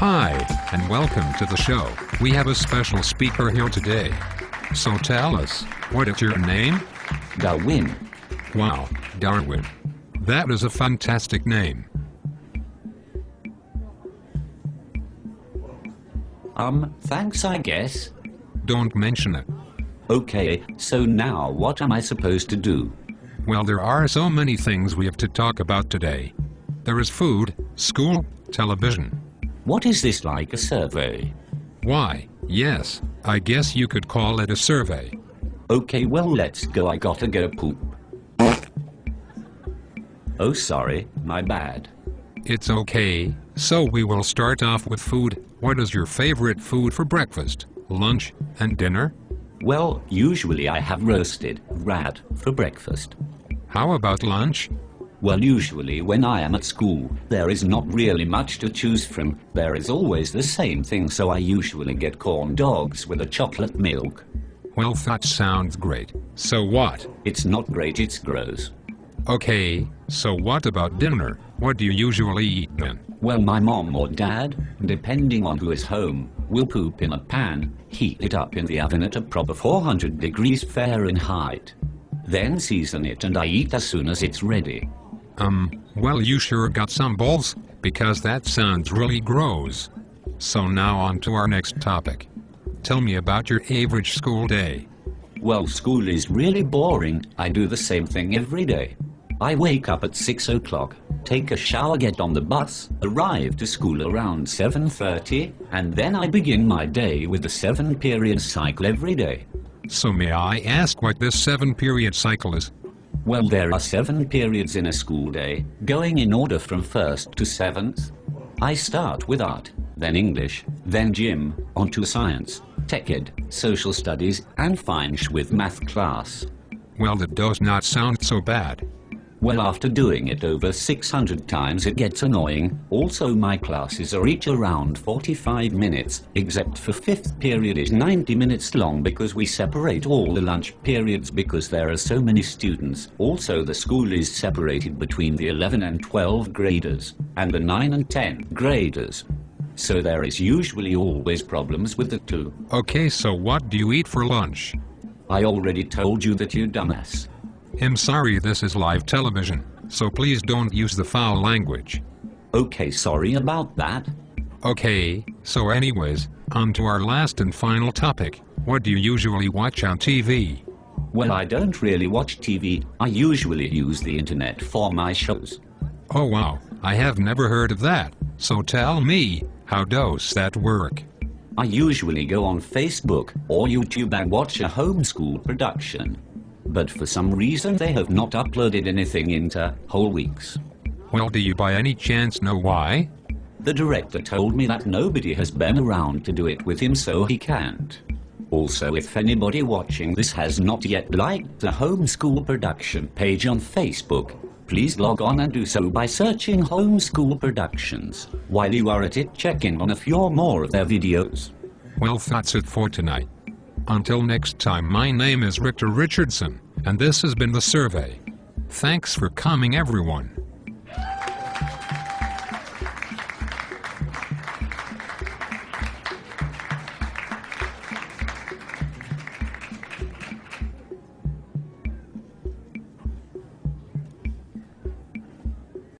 Hi, and welcome to the show. We have a special speaker here today. So tell us, what is your name? Darwin. Wow, Darwin. That is a fantastic name. Thanks I guess. Don't mention it. Okay, so now what am I supposed to do? Well, there are so many things we have to talk about today. There is food, school, television. What is this, like a survey? Why, yes, I guess you could call it a survey. Okay, well let's go, I gotta go poop. Oh sorry, my bad. It's okay, so we will start off with food. What is your favorite food for breakfast, lunch, and dinner? Well, usually I have roasted rat for breakfast. How about lunch? Well, usually when I am at school, there is not really much to choose from. There is always the same thing, so I usually get corn dogs with a chocolate milk. Well, that sounds great. So what? It's not great, it's gross. Okay, so what about dinner? What do you usually eat then? Well, my mom or dad, depending on who is home, will poop in a pan, heat it up in the oven at a proper 400 degrees Fahrenheit. Then season it and I eat as soon as it's ready. Well, you sure got some balls, because that sounds really gross. So now on to our next topic. Tell me about your average school day. Well, school is really boring. I do the same thing every day. I wake up at 6 o'clock, take a shower, get on the bus, arrive to school around 7:30, and then I begin my day with the 7-period cycle every day. So may I ask what this 7-period cycle is? Well, there are 7 periods in a school day, going in order from 1st to 7th. I start with art, then English, then gym, onto science, tech ed, social studies, and finish with math class. Well, that does not sound so bad. Well, after doing it over 600 times it gets annoying. Also, my classes are each around 45 minutes, except for 5th period is 90 minutes long because we separate all the lunch periods because there are so many students. Also, the school is separated between the 11 and 12 graders, and the 9 and 10 graders. So there is usually always problems with the two. Okay, so what do you eat for lunch? I already told you that, you dumbass. I'm sorry, this is live television, so please don't use the foul language. Okay, sorry about that. Okay, so anyways, on to our last and final topic. What do you usually watch on TV? Well, I don't really watch TV. I usually use the internet for my shows. Oh wow, I have never heard of that. So tell me, how does that work? I usually go on Facebook or YouTube and watch a homeschool production. But for some reason they have not uploaded anything into whole weeks. Well, do you by any chance know why? The director told me that nobody has been around to do it with him, so he can't. Also, if anybody watching this has not yet liked the homeschool production page on Facebook, please log on and do so by searching Homeschool Productions. While you are at it, check in on a few more of their videos. Well, that's it for tonight. Until next time, my name is Richter Richardson, and this has been The Survey. Thanks for coming, everyone.